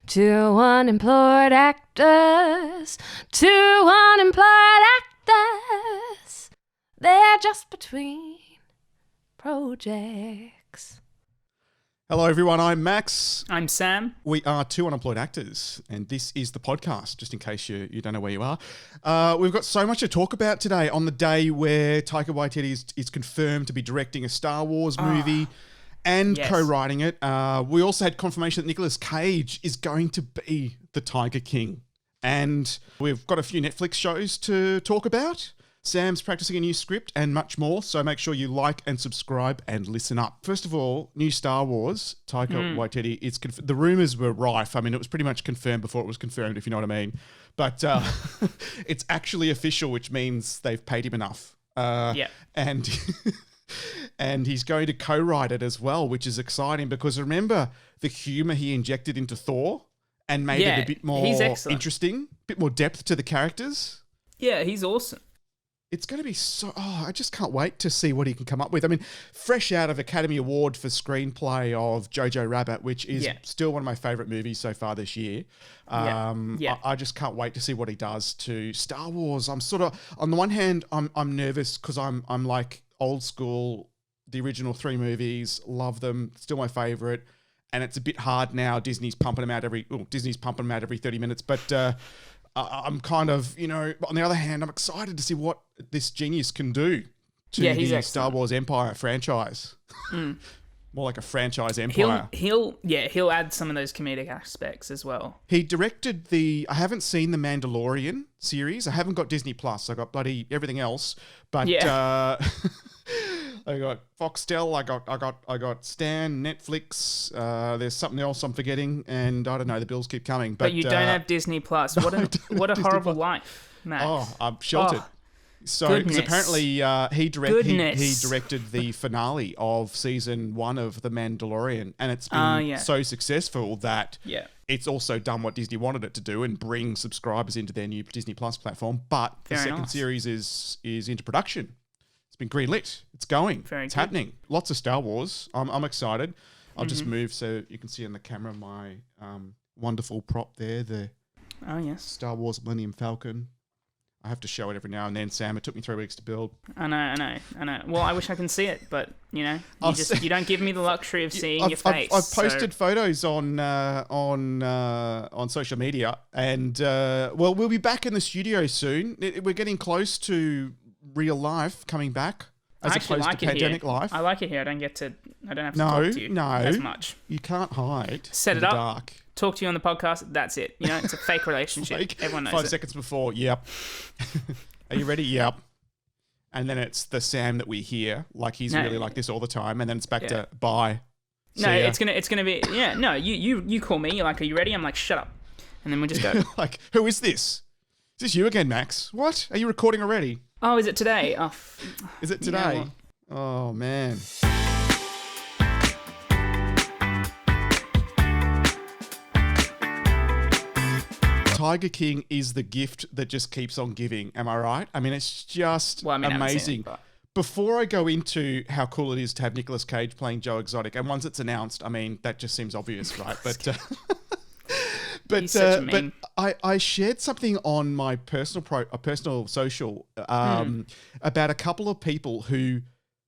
Two unemployed actors, two unemployed actors. They're just between projects. Hello everyone, I'm Max. I'm Sam. We are two unemployed actors, and this is the podcast, just in case you don't know where you are. We've got so much to talk about today on the day where Taika Waititi is confirmed to be directing a Star Wars movie and co-writing it. We also had confirmation that Nicolas Cage is going to be the Tiger King. And we've got a few Netflix shows to talk about. Sam's practicing a new script and much more, so make sure you like and subscribe and listen up. First of all, new Star Wars, Taika Waititi, the rumours were rife. I mean, it was pretty much confirmed before it was confirmed, if you know what I mean. But it's actually official, which means they've paid him enough. And and he's going to co-write it as well, which is exciting because remember the humour he injected into Thor and made it a bit more interesting, a bit more depth to the characters. Yeah, he's awesome. It's going to be I just can't wait to see what he can come up with. I mean, fresh out of Academy Award for screenplay of Jojo Rabbit, which is still one of my favourite movies so far this year. I just can't wait to see what he does to Star Wars. I'm sort of, on the one hand, I'm nervous because I'm like old school, the original 3 movies, love them, still my favourite. And it's a bit hard now. Disney's pumping them out every 30 minutes. But I'm kind of, on the other hand, I'm excited to see what this genius can do to the Star Wars Empire franchise. More like a franchise empire. He'll add some of those comedic aspects as well. He directed I haven't seen the Mandalorian series. I haven't got Disney Plus. I got bloody everything else. But I got Foxtel. I got Stan, Netflix. There's something else I'm forgetting, and I don't know. The bills keep coming. But you don't have Disney Plus. What a horrible life, Max. Oh, I'm sheltered. So, because apparently he directed the finale of season 1 of The Mandalorian, and it's been so successful that it's also done what Disney wanted it to do and bring subscribers into their new Disney Plus platform. But the second series is into production. It's been greenlit. It's going. It's happening. Lots of Star Wars. I'm excited. I'll just move so you can see on the camera my wonderful prop there, the Star Wars Millennium Falcon. I have to show it every now and then, Sam. It took me 3 weeks to build. I know. Well, I wish I can see it, but you don't give me the luxury of seeing your face. I've posted photos on social media, and we'll be back in the studio soon. We're getting close to real life coming back, as opposed to pandemic life. I like it here. I don't have to talk to you as much. You can't hide. Set in it the up. Dark. Talk to you on the podcast. That's it. It's a fake relationship. Everyone knows 5 it. seconds before. Yep. Are you ready? Yep. And then it's the Sam that we hear, like he's really like this all the time, and then it's back to bye. No, it's gonna be No, you call me. You're like, are you ready? I'm like, shut up, and then we just go. Like, who is this? Is this you again, Max? What? Are you recording already? Oh, is it today? Oh, is it today? Oh man. Tiger King is the gift that just keeps on giving. Am I right? I mean, it's just amazing. Before I go into how cool it is to have Nicolas Cage playing Joe Exotic, and once it's announced, I mean, that just seems obvious, right? But I shared something on my personal social about a couple of people who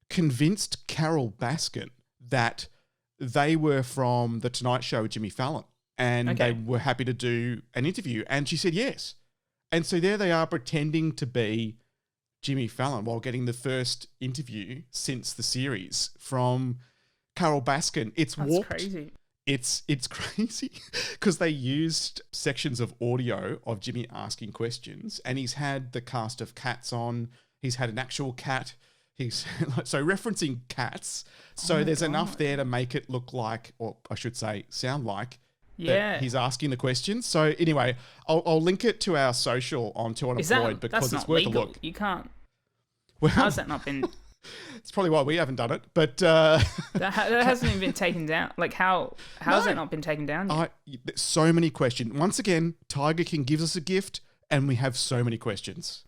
convinced Carroll Baskin that they were from The Tonight Show with Jimmy Fallon. And they were happy to do an interview. And she said yes. And so there they are pretending to be Jimmy Fallon while getting the first interview since the series from Carroll Baskin. That's crazy. It's crazy because they used sections of audio of Jimmy asking questions. And he's had the cast of Cats on. He's had an actual cat. He's so referencing cats. So there's enough there to make it look like, or I should say, sound like, he's asking the questions. So anyway, I'll link it to our social on To Unemployed because it's worth legal. A look. You can't. Well, how's that not been? It's probably why we haven't done it. But that hasn't even been taken down. Like how has that not been taken down yet? So many questions. Once again, Tiger King gives us a gift, and we have so many questions.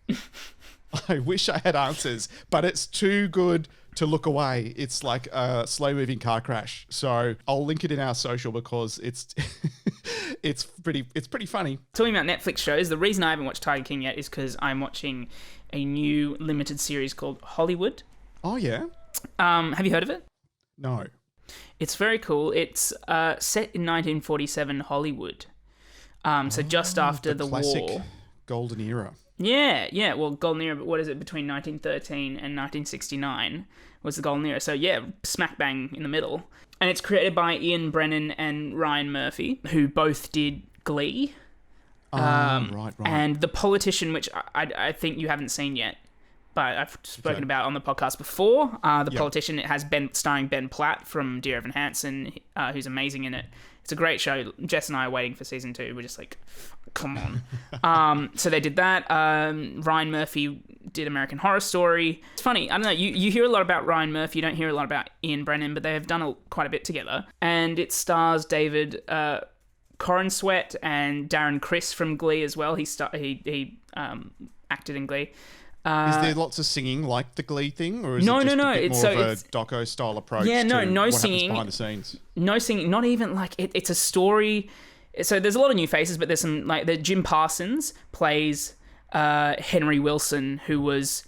I wish I had answers, but it's too good to look away. It's like a slow-moving car crash. So I'll link it in our social because it's it's pretty funny. Talking about Netflix shows, the reason I haven't watched Tiger King yet is because I'm watching a new limited series called Hollywood. Oh yeah. Have you heard of it? No. It's very cool. It's set in 1947 Hollywood. So just after the classic war. golden era. Yeah. Well, golden era, but what is it? Between 1913 and 1969 was the golden era. So yeah, smack bang in the middle. And it's created by Ian Brennan and Ryan Murphy, who both did Glee. Right. And The Politician, which I think you haven't seen yet, but I've spoken about on the podcast before. Politician, it has starring Ben Platt from Dear Evan Hansen, who's amazing in it. It's a great show. Jess and I are waiting for season 2. We're just like, come on. So they did that. Ryan Murphy did American Horror Story. It's funny. I don't know. You hear a lot about Ryan Murphy. You don't hear a lot about Ian Brennan, but they have done quite a bit together. And it stars David Corenswet and Darren Criss from Glee as well. He acted in Glee. Is there lots of singing like the Glee thing, or is it just a bit more of a doco style approach? Yeah, no what singing behind the scenes. No singing, not even like it's a story. So there's a lot of new faces, but there's some like Jim Parsons plays Henry Wilson, who was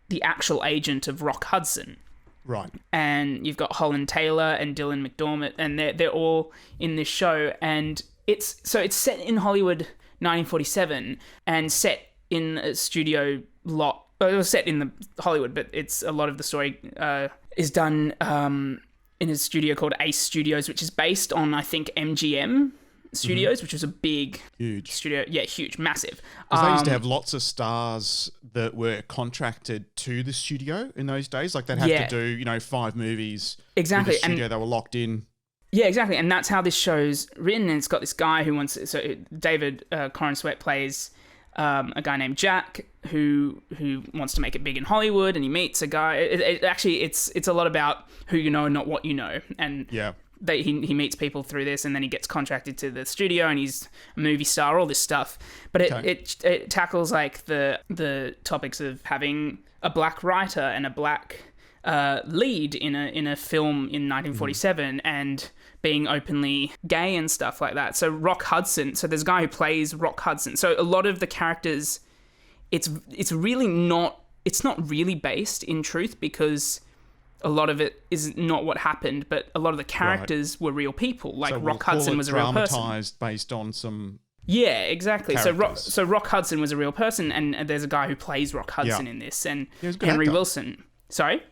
the actual agent of Rock Hudson. Right. And you've got Holland Taylor and Dylan McDermott, and they're all in this show, and it's set in Hollywood, 1947, and set in a studio lot. It was set in the Hollywood, but it's a lot of the story is done in a studio called Ace Studios, which is based on, I think, MGM Studios, which was a huge studio. Yeah, huge, massive. Because they used to have lots of stars that were contracted to the studio in those days. Like they'd have to do, 5 movies. Exactly. In the studio, they were locked in. Yeah, exactly. And that's how this show's written. And it's got this guy who wants... So David Corenswet plays a guy named Jack who wants to make it big in Hollywood, and he meets a guy. It's a lot about who you know and not what you know. And he meets people through this, and then he gets contracted to the studio, and he's a movie star, all this stuff. But it tackles like the topics of having a black writer and a black lead in a film in 1947 and being openly gay and stuff like that. So Rock Hudson, so there's a guy who plays Rock Hudson. So a lot of the characters, it's really not really based in truth, because a lot of it is not what happened, but a lot of the characters were real people. Like Rock Hudson was a real person. Dramatized based on some... Yeah, exactly. Characters. So Rock Hudson was a real person, and there's a guy who plays Rock Hudson in this, and Henry Wilson. Sorry?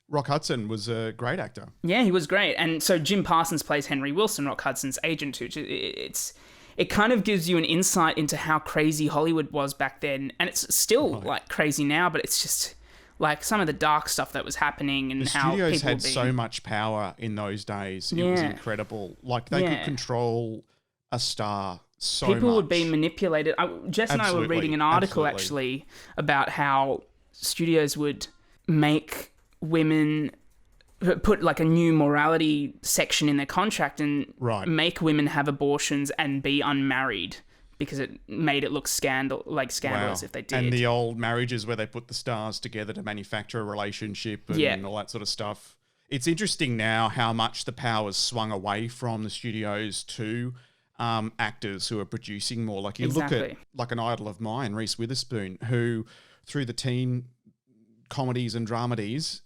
Rock Hudson was a great actor. Yeah, he was great. And so Jim Parsons plays Henry Wilson, Rock Hudson's agent, which it kind of gives you an insight into how crazy Hollywood was back then. And it's still like crazy now, but it's just like some of the dark stuff that was happening, and how people studios had so much power in those days. It was incredible. Like they could control a star so much. People would be manipulated. Jess and I were reading an article actually about how studios would make women, put like a new morality section in their contract and make women have abortions and be unmarried, because it made it look scandalous if they did. And the old marriages where they put the stars together to manufacture a relationship and all that sort of stuff. It's interesting now how much the power's swung away from the studios to actors who are producing more. Like you look at like an idol of mine, Reese Witherspoon, who through the teen comedies and dramedies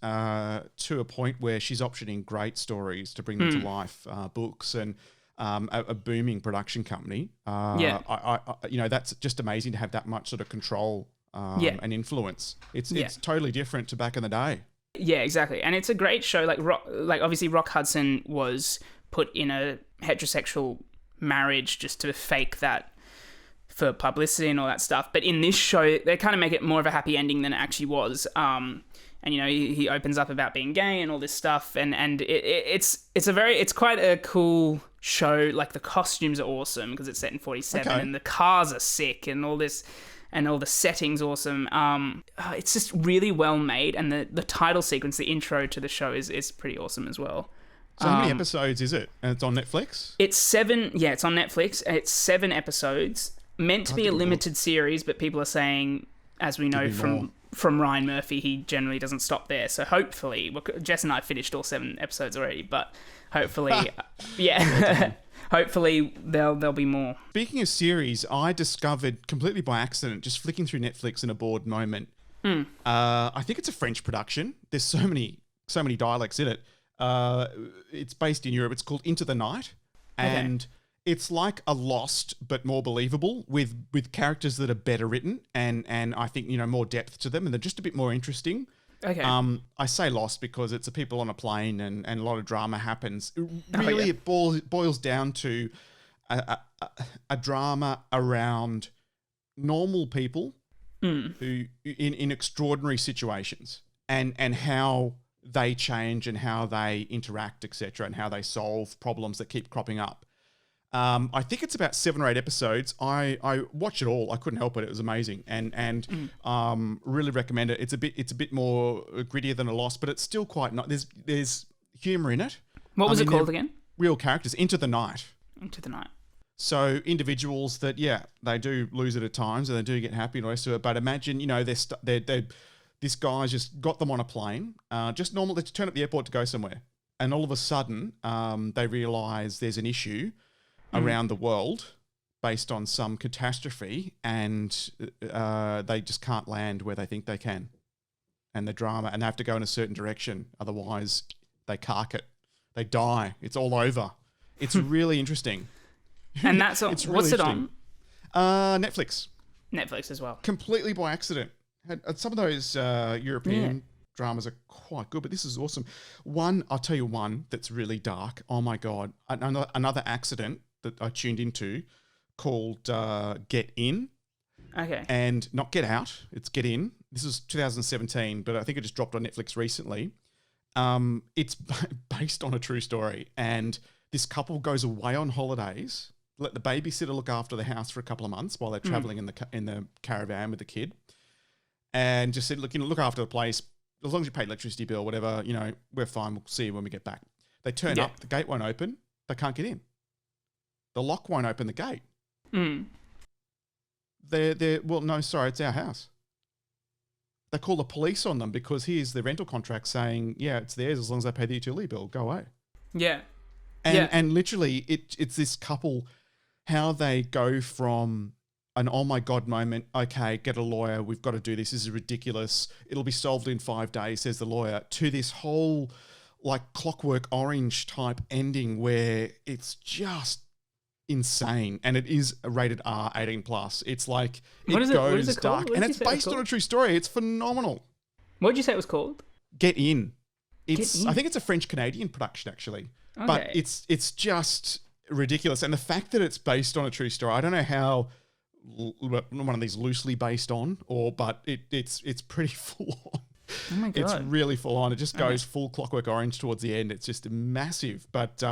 to a point where she's optioning great stories to bring them to life, books and a booming production company. That's just amazing to have that much sort of control and influence. It's totally different to back in the day. Yeah, exactly. And it's a great show. Like obviously Rock Hudson was put in a heterosexual marriage just to fake that for publicity and all that stuff. But in this show, they kind of make it more of a happy ending than it actually was. And he opens up about being gay and all this stuff. And it's quite a cool show. Like the costumes are awesome because it's set in 47 and the cars are sick and all this, and all the settings awesome. It's just really well made, and the title sequence, the intro to the show is pretty awesome as well. So how many episodes is it? And it's on Netflix? It's 7. Yeah, it's on Netflix. It's 7 episodes. Meant to be a limited series, but people are saying, as we know from Ryan Murphy, he generally doesn't stop there. So hopefully, Jess and I finished all 7 episodes already, but hopefully, yeah, hopefully there'll be more. Speaking of series, I discovered completely by accident, just flicking through Netflix in a bored moment. I think it's a French production. There's so many dialects in it. It's based in Europe. It's called Into the Night, and it's like a Lost but more believable with characters that are better written and I think more depth to them, and they're just a bit more interesting. Okay. I say Lost because it's a people on a plane and a lot of drama happens. Really, it boils down to a drama around normal people who in extraordinary situations and how they change and how they interact, etc., and how they solve problems that keep cropping up. I think it's about 7 or 8 episodes. I watched it all. I couldn't help it. It was amazing, and really recommend it. It's a bit more grittier than a Lost, but it's still quite nice. There's humor in it. What was it called again? Real characters. Into the Night. Into the Night. So individuals that they do lose it at times and they do get happy and all the rest of it. But imagine this guy's just got them on a plane, just normal. They turn up the airport to go somewhere, and all of a sudden they realise there's an issue around the world based on some catastrophe, and they just can't land where they think they can, and the drama, and they have to go in a certain direction, otherwise they cark it, they die, it's all over. It's really interesting. And that's on, it's really what's it on? Netflix As well. Completely by accident. Some of those European dramas are quite good, but this is awesome. I'll tell you one that's really dark. Oh my God. Another accident that I tuned into called Get In. Okay. And not Get Out, it's Get In. This is 2017, but I think it just dropped on Netflix recently. It's based on a true story, and this couple goes away on holidays, let the babysitter look after the house for a couple of months while they're traveling in the caravan with the kid, and just said, look after the place. As long as you pay electricity bill, whatever, we're fine. We'll see you when we get back. They turn up, the gate won't open. They can't get in. The lock won't open the gate. It's our house. They call the police on them because here's the rental contract saying, it's theirs as long as they pay the utility bill. Go away. Yeah. And literally, it's this couple, how they go from an oh my God moment, okay, get a lawyer, we've got to do this is ridiculous, it'll be solved in 5 days, says the lawyer, to this whole like Clockwork Orange type ending where it's just insane, and it is rated R 18+. It's like what is goes it called? dark, and it's based on a true story. It's phenomenal. What did you say it was called? Get In. I think it's a French Canadian production actually, but it's just ridiculous. And the fact that it's based on a true story, I don't know how one of these loosely based on, but it's pretty full on. Oh my God. It's really full on. It just goes full Clockwork Orange towards the end. It's just massive. But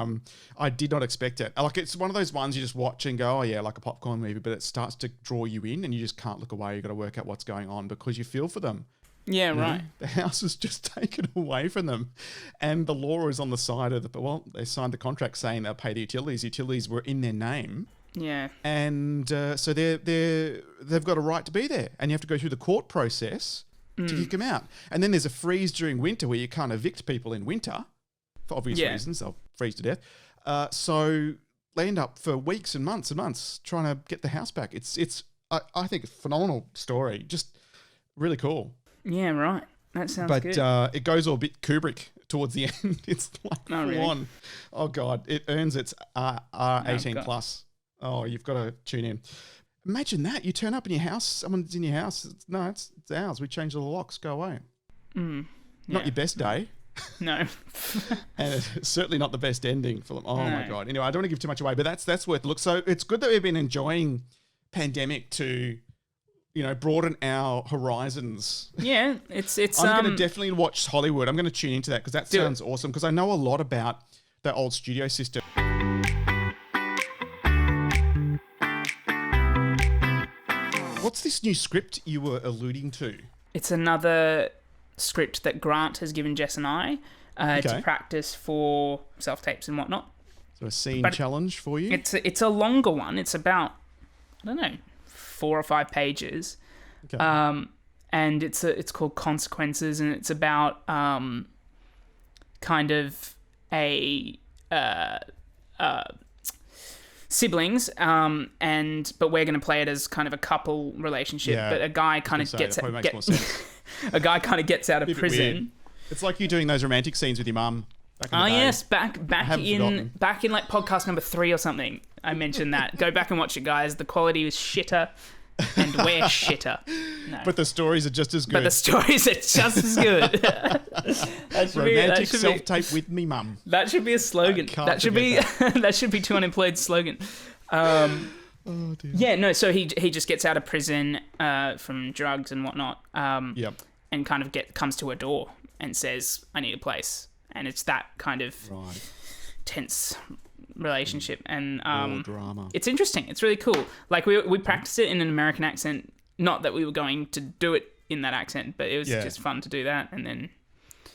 I did not expect it. Like, it's one of those ones you just watch and go, oh yeah, like a popcorn movie, but it starts to draw you in and you just can't look away. You've got to work out what's going on because you feel for them. Yeah, right. The house is just taken away from them. And the law is on the side of they signed the contract saying they'll pay the utilities. Utilities were in their name. Yeah. And so they've got a right to be there. And you have to go through the court process to kick them out. And then there's a freeze during winter where you can't evict people in winter for obvious reasons. They'll freeze to death. So they end up for weeks and months trying to get the house back. I think, a phenomenal story. Just really cool. Yeah, right. That sounds good. But it goes all a bit Kubrick towards the end. It's like full on. Oh God, it earns its R18+. Oh, you've got to tune in. Imagine that. You turn up in your house, someone's in your house. It's ours. We changed all the locks. Go away. Not your best day. No. And it's certainly not the best ending for them. Oh my God. Anyway, I don't want to give too much away, but that's worth a look. So it's good that we've been enjoying pandemic to, broaden our horizons. Yeah, it's. I'm going to definitely watch Hollywood. I'm going to tune into that because that sounds awesome. Because I know a lot about the old studio system. What's this new script you were alluding to? It's another script that Grant has given Jess and I to practice for self-tapes and whatnot. So a scene challenge for you? It's a longer one. It's about, 4 or 5 pages. Okay. and it's called Consequences, and it's about kind of a siblings, but we're going to play it as kind of a couple relationship. Yeah, but a guy kind of gets that makes more sense. a guy kind of gets out of Bit prison. weird. It's like you doing those romantic scenes with your mum. Back in the day. Yes, back haven't forgotten. in like podcast number 3 or something. I mentioned that. Go back and watch it, guys. The quality was shitter, and we're shitter. No. But the stories are just as good. But the stories are just as good. that should Romantic be self-tape with me mum. that should be a slogan. can't That should be forget that should be to Unemployed slogan. Oh dear. Yeah, no. So he just gets out of prison from drugs and whatnot. Yep. And kind of comes to a door and says, "I need a place," and it's that kind of Right. tense relationship, and More drama. it's interesting. It's really cool. Like we practiced it in an American accent. Not that we were going to do it in that accent, but it was just fun to do that, and then.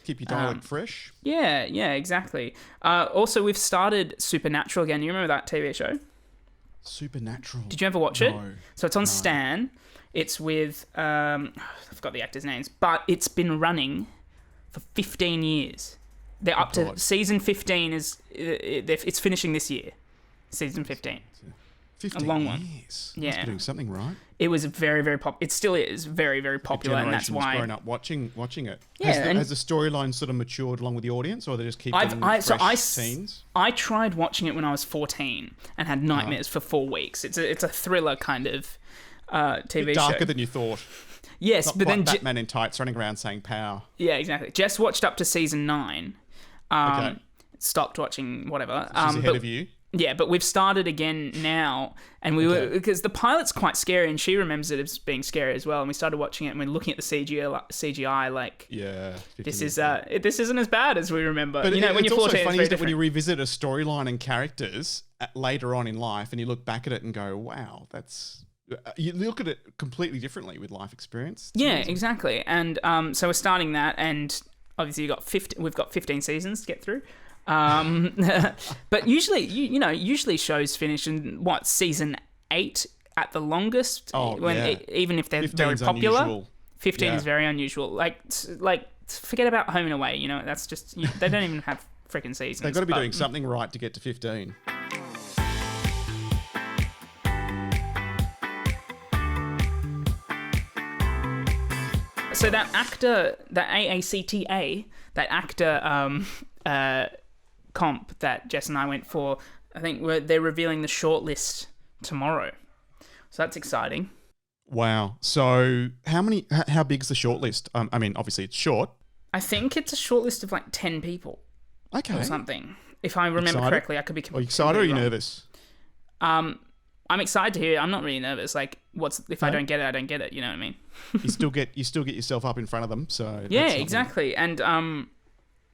Keep your dialect fresh. Yeah, exactly. Also, we've started Supernatural again. You remember that TV show? Supernatural. Did you ever watch it? No. So it's on Stan. It's with I forgot the actors' names, but it's been running for 15 years. They're up to season 15. It's finishing this year. Season 15. 15 a long one. years. Yeah. Must be doing something right. It was very, very popular. It still is very, very popular, and that's why. Grown up watching it. Yeah, Has the storyline sort of matured along with the audience, or they just keep scenes? I tried watching it when I was 14 and had nightmares for 4 weeks. It's a thriller kind of TV show. Darker than you thought. Yes, Not but quite then Batman in tights running around saying power. yeah, exactly. Jess watched up to season 9. Okay. Stopped watching whatever. She's ahead of you. Yeah, but we've started again now, and we were because the pilot's quite scary, and she remembers it as being scary as well. And we started watching it, and we're looking at the CGI like, yeah, this isn't as bad as we remember. But when it's you're 14, also funny it's very is that when different. you revisit a storyline and characters later on in life, and you look back at it and go, "Wow, that's." You look at it completely differently with life experience. It's Yeah, amazing. exactly. And so we're starting that, and obviously we've got 15 seasons to get through. But usually, usually shows finish in season 8 at the longest. Even if they're very 15's popular, unusual. 15 is very unusual. Like forget about Home and Away. That's just they don't even have freaking seasons. They've got to be doing something right to get to 15. So that AACTA, that AACTA, that AACTA comp that Jess and I went for, I think they're revealing the shortlist tomorrow. So that's exciting. Wow. So how big's the shortlist? I mean, obviously it's short. I think it's a shortlist of like 10 people Okay. or something. If I remember Excited? correctly, I could be Are you excited or are you wrong. nervous? I'm excited to hear. I'm not really nervous. Like, if I don't get it, I don't get it. You know what I mean? You still get yourself up in front of them. So Yeah, that's something. exactly. And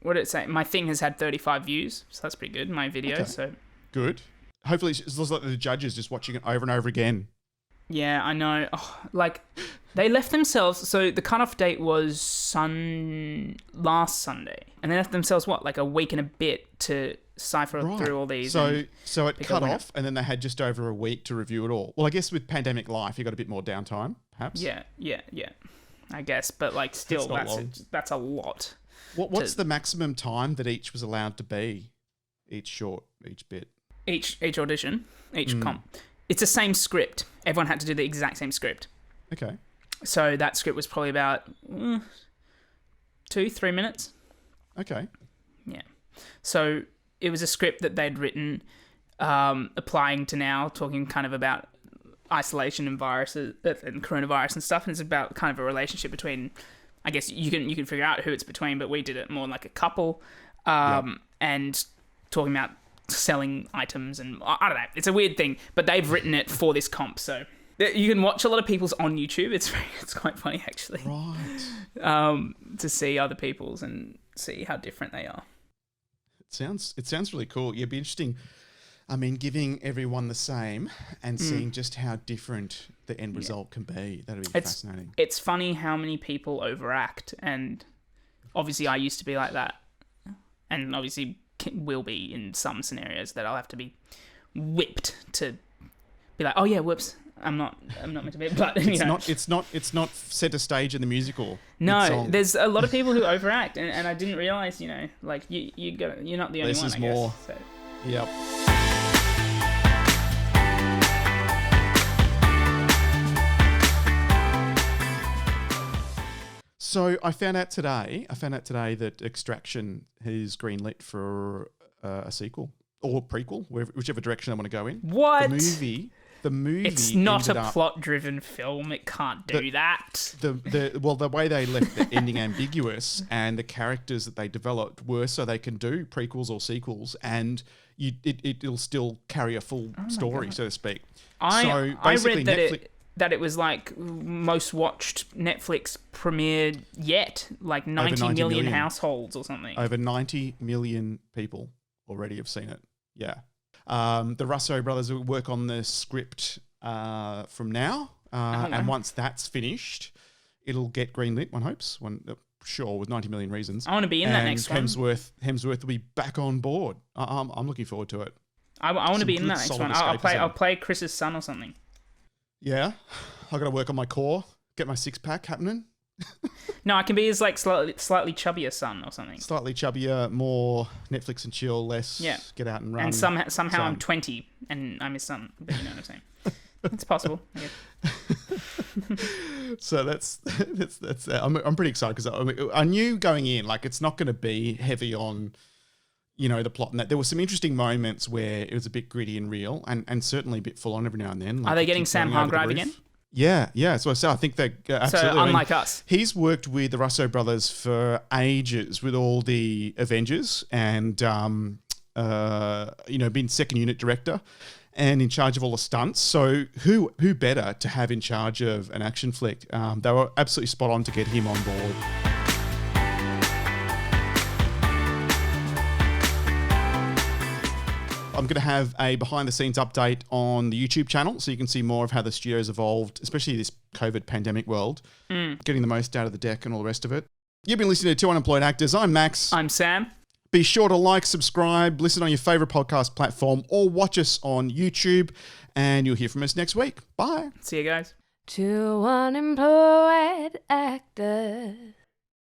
what did it say? My thing has had 35 views, so that's pretty good. My video, Okay. so Good. Hopefully, it's like the judges just watching it over and over again. yeah, I know. Oh, like they left themselves. So the cutoff date was last Sunday, and they left themselves like a week and a bit to cipher through all these. So and it pick a cut winner. off, and then they had just over a week to review it all. Well, I guess with pandemic life, you got a bit more downtime, perhaps. Yeah. I guess, but like still, That's not long. that's a lot. What's the maximum time that each was allowed to be? Each bit. Each audition, each comp. It's the same script. Everyone had to do the exact same script. Okay. So that script was probably about 2-3 minutes. Okay. Yeah. So it was a script that they'd written, applying to now, talking kind of about isolation and viruses and coronavirus and stuff. And it's about kind of a relationship between, I guess you can figure out who it's between, but we did it more like a couple, and talking about selling items and I don't know. It's a weird thing, but they've written it for this comp, so you can watch a lot of people's on YouTube. It's quite funny actually. Right. To see other people's and see how different they are. It sounds really cool. It'd be interesting. I mean, giving everyone the same and seeing just how different the end result can be. That'd be fascinating. It's funny how many people overact, and obviously I used to be like that, and obviously will be in some scenarios that I'll have to be whipped to be like, oh yeah, whoops, I'm not meant to be, but you know. It's not center stage in the musical. No, there's a lot of people who overact, and I didn't realize, you know, like you're not the only This one. is I more. guess. So. Yep. So I found out today that Extraction is greenlit for a sequel or prequel, whichever direction I want to go in. What? The movie. It's not ended a up- plot-driven film. It can't do that. the way they left the ending ambiguous and the characters that they developed were so they can do prequels or sequels, and it'll still carry a full story, so to speak. I basically read that it was like most watched Netflix premiere yet, like 90 million households or something. Over 90 million people already have seen it. Yeah. The Russo brothers will work on the script from now. And once that's finished, it'll get greenlit, one hopes. Sure, with 90 million reasons. I want to be in that next one. Hemsworth will be back on board. I'm looking forward to it. I want to be in that next solid one. I'll play Chris's son or something. Yeah. I've got to work on my core, get my six-pack happening. No, I can be his like slightly chubbier son or something. Slightly chubbier, more Netflix and chill, less get out and run. And somehow I'm 20 and I'm his son. But you know what I'm saying. It's possible. I guess. So that's I'm pretty excited because I knew going in, like, it's not going to be heavy on, you know, the plot, and that there were some interesting moments where it was a bit gritty and real, and certainly a bit full on every now and then. Like, are they getting Sam Hargrave again? Yeah. So I think they absolutely. So unlike us, he's worked with the Russo brothers for ages with all the Avengers, and been second unit director and in charge of all the stunts. So who better to have in charge of an action flick? They were absolutely spot on to get him on board. I'm going to have a behind-the-scenes update on the YouTube channel so you can see more of how the studio's evolved, especially this COVID pandemic world, getting the most out of the deck and all the rest of it. You've been listening to Two Unemployed Actors. I'm Max. I'm Sam. Be sure to like, subscribe, listen on your favourite podcast platform, or watch us on YouTube, and you'll hear from us next week. Bye. See you guys. Two unemployed actors.